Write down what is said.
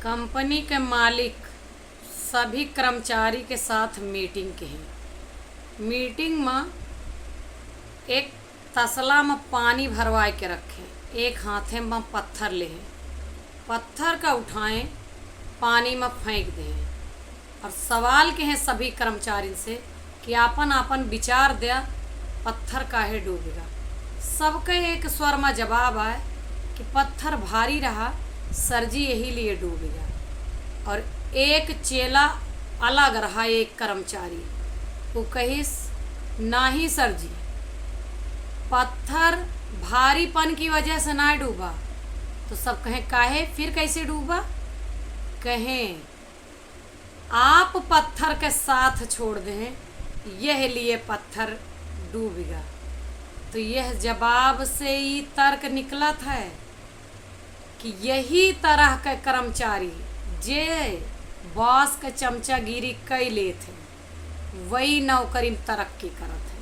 Company के मालिक सभी कर्मचारी के साथ मीटिंग के हैं। मीटिंग में एक तसला में पानी भरवाए के रखें, एक हाथे में पत्थर ले, पत्थर का उठाएं, पानी में फेंक दें और सवाल के हैं सभी कर्मचारी से कि आपन आपन विचार दिया, पत्थर काहे डूबेगा। सबके एक स्वर में जवाब आए कि पत्थर भारी रहा, सर जी यही लिए डूबेगा। और एक चेला अलग रहा, एक कर्मचारी, वो कहिस नाही सर जी, पत्थर भारीपन की वजह से ना डूबा। तो सब कहें काहे, फिर कैसे डूबा। कहें आप पत्थर के साथ छोड़ दें, यह लिए पत्थर डूबेगा। तो यह जवाब से ही तर्क निकला था कि यही तरह के कर्मचारी जे बॉस के चमचागिरी कई ले थे, वही नौकरी में तरक्की करत है।